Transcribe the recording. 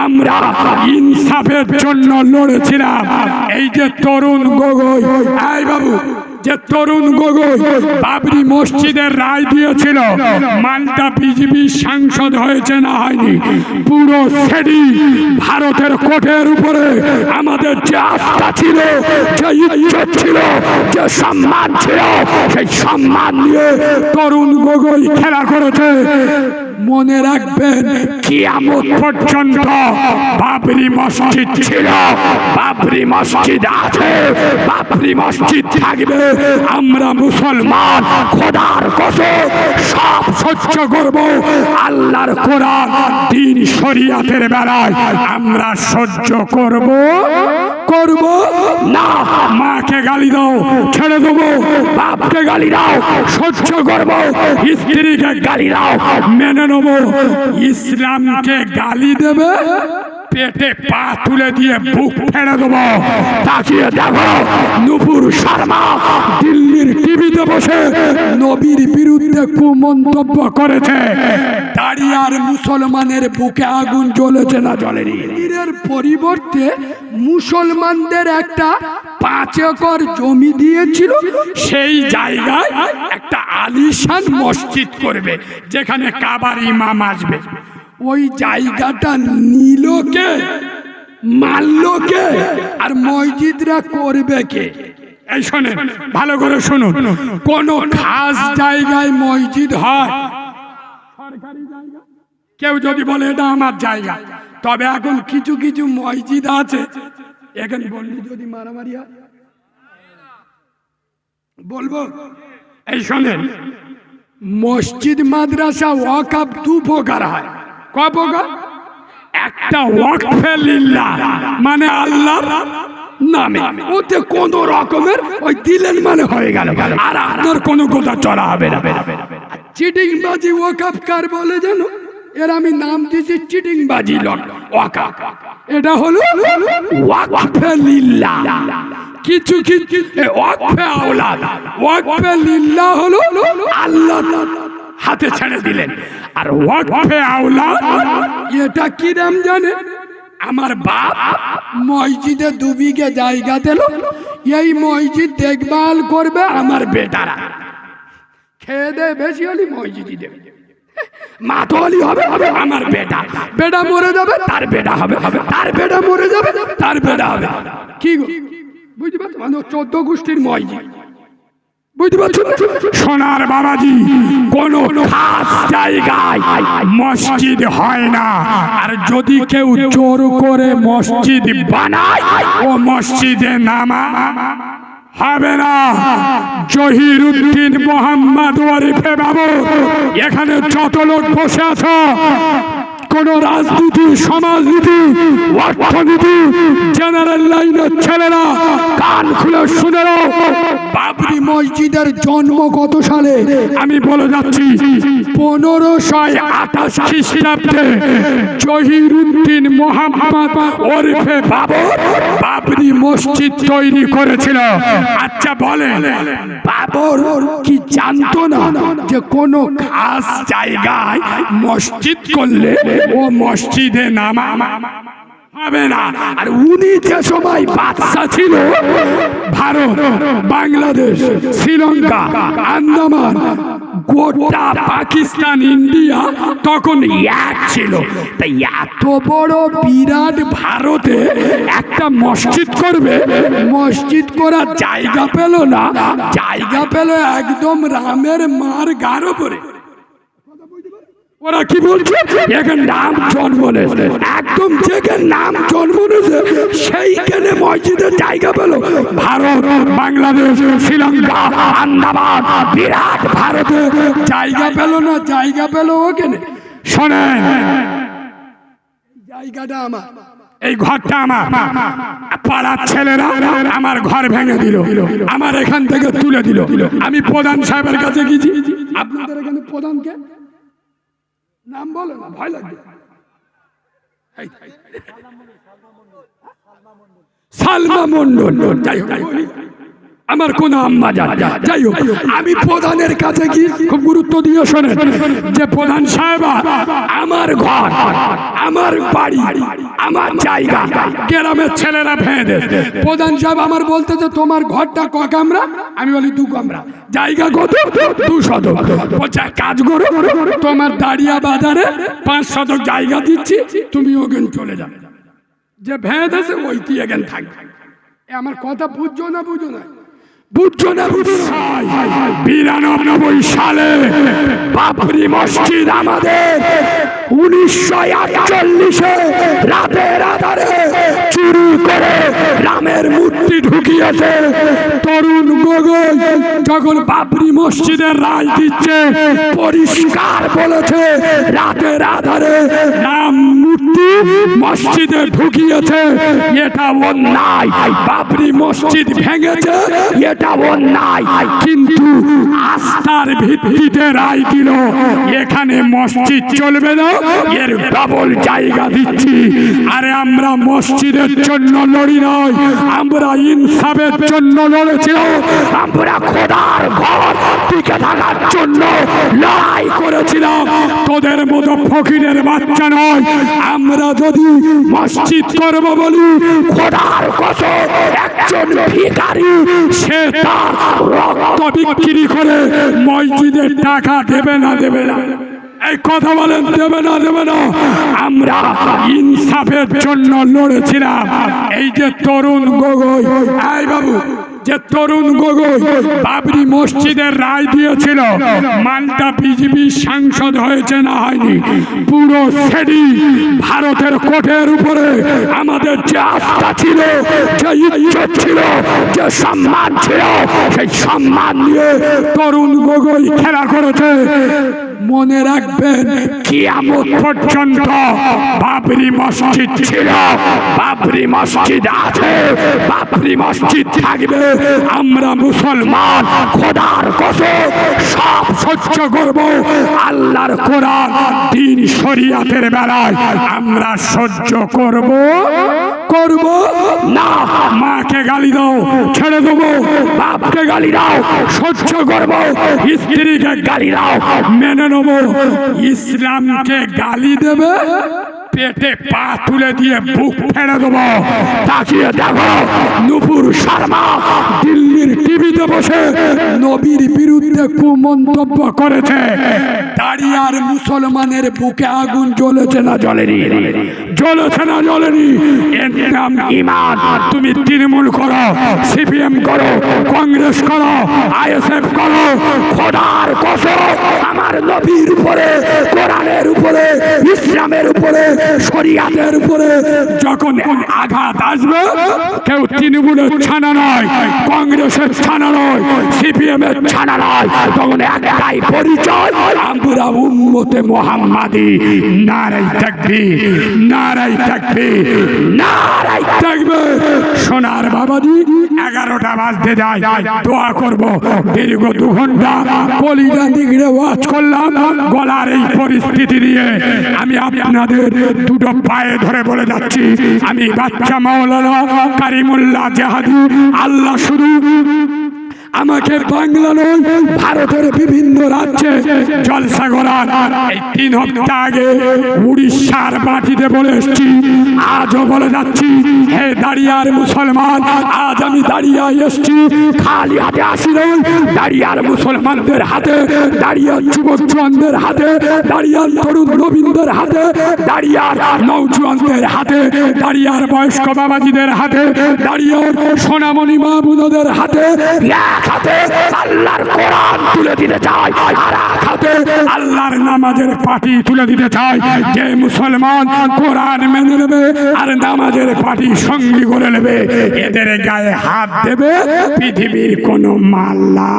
আমরা ইনসাফের জন্য লড়েছিলাম। এই যে তরুণ গগৈ, এই বাবু, যে তরুণ গগৈ বাবরি মসজিদের রায় দিয়েছিল, মালটা বিজেপি সাংসদ হয়েছে না হয়নি, পুরো সেটি ভারতের কোর্টের উপরে আমাদের যে আস্থা ছিল, যে ইজ্জত ছিল, যে সম্মান ছিল, সেই সম্মান নিয়ে তরুণ গগৈ খেলা করেছে। মনে রাখবেন, কিয়ামত পর্যন্ত বাবরি মসজিদ ছিল, বাবরি মসজিদ আছে, বাবরি মসজিদ থাকবে। আমরা মুসলমান খোদার কসম সব সহ্য করব। আল্লাহর কোরআন দ্বীন শরীয়তের বেলায় আমরা সহ্য করব না। মাকে গালি দাও, ছেড়ে দেবো। বাপকে গালি দাও, সহ্য করব। স্ত্রীকে গালি দাও, মেনে নেব। ইসলামকে গালি দেবে, পেটে পা তুলে দিয়ে বুক ফেলে দেবো। তাকিয়ে দেখো, নুপুর শর্মা দিল্লির টিভিতে বসে নবীর বিরুদ্ধে কুমন্তব্য করেছে। দাঁড়িয়ে আর মুসলমানের বুকে আগুন জ্বলেছে না জ্বলেনি? এর পরিবর্তে মুসলমানদের একটা 5 একর জমি দিয়েছিল, সেই জায়গায় একটা আলিশান মসজিদ করবে, যেখানে কাবার ইমাম আসবে। ওই জায়গাটা নিল কে, মারল কে, আর মসজিদরা করবে কে? এই শোনেন, ভালো করে শুনুন, কোন খাস জায়গায় মসজিদ হয়, সরকারি জায়গা। কেউ যদি বলে এটা আমার জায়গা, তবে এখন কিছু কিছু মসজিদ আছে, এখানে বললি যদি মারামারি হয়, বলবো। এই শোনেন, মসজিদ মাদ্রাসা ওয়াকফ 2 প্রকার হয়। কয় প্রকার? একটা ওয়াকফে লিল্লাহ, মানে আল্লাহর নামে, ওতে কোন রকমের ওই দিলেন মানে হয়ে গেল, আর আপনার কোনো কথা চলা হবে না। চিটিংবাজি ওয়াকফ কার বলে জানো? এর আমি নাম দিয়েছি চিটিংবাজি ওয়াকফ। এটা হলো ওয়াকফে লিল্লাহ। কিছু কিছু ওয়াকফে আওলাদ, ওয়াকফে লিল্লাহ হলো আল্লাহ হাতে ছেড়ে দিলেন। আর ওয়াকফে আওলাদ, এটা কি নাম জানে? আমার বাপ মসজিদে 2 বিঘে জায়গা দিল, এই মসজিদ দেখভাল করবে আমার বেটারা। খেয়ে দে বেশি হলে মসজিদই দেবে, মাতলি হবে আমার বেটা, বেটা মরে যাবে তার বেটা হবে, তার বেটা মরে যাবে তার বেটা হবে। কি বুঝতে পারছো? 14 গোষ্ঠীর মসজিদ, বুঝতে পারছো? সোনার বাবাজি, কোন খাস জায়গায় মসজিদ হয় না। আর যদি কেউ জোর করে মসজিদ বানায়, ও মসজিদে নামা হবে না। জহিরুদ্দিন মোহাম্মদ ওয়ারিফে বাবু, এখানে যত লোক বসে আছো, কোন রাজনীতি, সমাজনীতি, অর্থনীতি, জেনারেল লাইনের ছেলেরা কান খুলে শুনে নাও। বাবরি মসজিদের জন্ম কত সালে? আমি বলে যাচ্ছি, 1528 খ্রিস্টাব্দে জহিরুদ্দিন মোহাম্মদ ওরফে বাবর বাবরি মসজিদ তৈরি করেছিল। আচ্ছা বলেন, বাবর কি জানতো না যে কোন খাস জায়গায় মসজিদ করলে ও মসজিদে নামা হবে না? আর উনি যে সময় বাদশা ছিল, ভারত, বাংলাদেশ, শ্রীলঙ্কা, আন্দামান, গোটা পাকিস্তান, ইন্ডিয়া তখন এক ছিল। তাই এত বড় বিরাট ভারতে একটা মসজিদ করবে, মসজিদ করার জায়গা পেল না। জায়গা পেল একদম রামের মার গার উপরে। ওরা কি বলছে? এখানে নাম জন্ম নেছে, একদম যেখানে নাম জন্ম নেছে সেইখানে মসজিদের জায়গা পেল। ভারত, বাংলাদেশ, শ্রীলঙ্কা, আন্দামান, বিরাট ভারতে জায়গা পেল না, জায়গা পেল ওখানে। শোনেন, জায়গাটা আমার, এই ঘরটা আমার। পাড়ার ছেলেরা আমার ঘর ভেঙে দিল, আমার এখান থেকে তুলে দিল। আমি প্রধান সাহেবের কাছে গেছি। আপনাদের এখানে প্রধানকে নাম বলো না, ভয় লাগবে। সালমা মন্ডল, যাই হোক, আমার কোন আম্মা জান। যাই হোক, আমি প্রধানের কাছে কি খুব গুরুত্ব দিয়ে শোনেন যে প্রধান সাহেব, আমার ঘর, আমার বাড়ি, আমার জায়গা গ্রামের ছেলেরা ভেঙে দেয়। প্রধান সাহেব আমার বলতে যে তোমার ঘরটা ক কামরা? আমি বলি 2 কামরা। জায়গা কত? 2 শতক। বলছে কাজ করো, তোমার দাঁড়িয়া বাজারে 5 শতক জায়গা দিচ্ছি, তুমি ওখানে চলে যাবে। যে ভেঙে দেছে ওই কি এখানে থাকবে। আমার কথা বুঝছো না? বুঝো না? বুঝছো না? বুঝো না? 92 সালে বাবরি মসজিদ আমাদের 1948-এ রাতের আধারে চুরি করে রামের মূর্তি ঢুকিয়েছে তরুণ গগৈ। যখন বাবরি মসজিদের রায় দিচ্ছে পরিষ্কার বলেছে রাতের আধারে রাম মূর্তি মসজিদে ঢুকিয়েছে, এটা অন্যায়। বাবরি মসজিদ ভেঙেছে, এটা অন্যায়। কিন্তু আস্থার ভিত্তিতে রায় দিল এখানে মসজিদ চলবে না, এর ডবল জায়গা দিচ্ছি। আরে আমরা মসজিদের জন্য লড়ি নয়, আমরা ইনসাফের জন্য লড়েছিলাম। আমরা খোদার ঘর টিকে থাকার জন্য লড়াই করেছিলাম। তোদের মতো ফকিরের বাচ্চা নয়। আমরা যদি মসজিদ করব বলি, খোদার কসম একজন ভিখারি সে তার রক্ত বিক্রি করে মসজিদের টাকা দেবে না? দেবে না? এই কথা বলেন, দেবে না? দেবে না? আমরা ইনসাফের জন্য লড়েছিলাম। এই যে তরুণ গগৈ, এই বাবু, যে তরুণ গগৈ বাবরি মসজিদের রায় দিয়েছিল, মালটা বিজেপি সাংসদ হয়েছে না হয়নি? পুরো সেটি ভারতের কোটের উপরে আমাদের যে আস্থা ছিল, যে ইজ্জত ছিল, যে সম্মান ছিল, সেই সম্মান নিয়ে তরুণ গগৈ খেলা করেছে। মনে রাখবেন, কিয়ামত পর্যন্ত বাবরি মসজিদ ছিল, বাবরি মসজিদ আছে, বাবরি মসজিদ থাকবে। আমরা মুসলমান, খোদার কসম সব সহ্য করব। আল্লাহর কোরআন দিন শরিয়াতের বেলায় আমরা সহ্য করব করব না। মাকে গালি দাও, ছেড়ে দেবো। বাপকে গালি দাও, সহ্য করব। স্ত্রীকে গালি দাও, মেনে নেব। ইসলামকে গালি দেবে, পেটে পা তুলে দিয়ে বুক ফেলে দেবো। তাকিয়ে দেখো, নুপুর শর্মা দিল্লির টিভিতে বসে নবীর বিরুদ্ধে কুমন্তব্য করেছে। দাঁড়িয়ার মুসলমানের বুকে আগুন জ্বলেছে না জ্বলেনি? জ্বলেছে না জ্বলেনি? এর নাম ঈমান। তুমি তৃণমূল করো, সিপিএম করো, কংগ্রেস করো, আইএসএফ করো, খোদার কসম আমার নবীর উপরে, কোরআনের উপরে, ইসলামের উপরে, শরিয়াতের উপরে যখন আঘাত আসবে, কেউ তৃণমূলের ছানা নয়, কংগ্রেসের ছানা নয়, সিপিএম এর ছানা নয়, তখন একটাই পরিচয়, আমরা উম্মতে মুহাম্মাদি। নারাই তাকবীর, নারাই তাকবীর, নারাই তাকবীর। সোনার বাবাজি, 11টা বাজতে যায়, দোয়া করব। দীর্ঘ 2 ঘন্টা কলিজা দিগড়ে ওয়াজ করলাম গলার এই পরিস্থিতি নিয়ে। আমি আপনাদের দুটো পায়ে ধরে বলে যাচ্ছি, আমি বাচ্চা মাওলানা কারিমুল্লাহ জাহাদি। আল্লাহ শুধু আমাকে বাংলা নয়, ভারতের বিভিন্ন রাজ্যে জলসা করার এই 3 হপ্তাহ আগে উড়িষ্যার মাটিতে বলে এসছি, আজও বলে যাচ্ছি। হে দাঁড়িয়ার মুসলমান, আজ আমি দাঁড়িয়ে এসছি, খালি হাতে আসি নয়। দাঁড়িয়ার মুসলমানদের হাতে, দাঁড়িয়ার যুবক জওয়ানদের হাতে, দাঁড়িয়ার তরুণ নবীনদের হাতে, দাঁড়িয়ার নৌজওয়ানদের হাতে, দাঁড়িয়ার বয়স্ক বাবাজিদের হাতে, দাঁড়িয়ার সোনামণি মা বোনদের হাতে এক হাতে আল্লাহর কোরআন তুলে দিতে চাই, আর এক হাতে আল্লাহর নামাজের পাটি তুলে দিতে চাই। যে মুসলমান কোরআন মেনে নেবে আর নামাজের পাটি সঙ্গী করে নেবে, এদের গায়ে হাত দেবে পৃথিবীর কোনো মাল্লা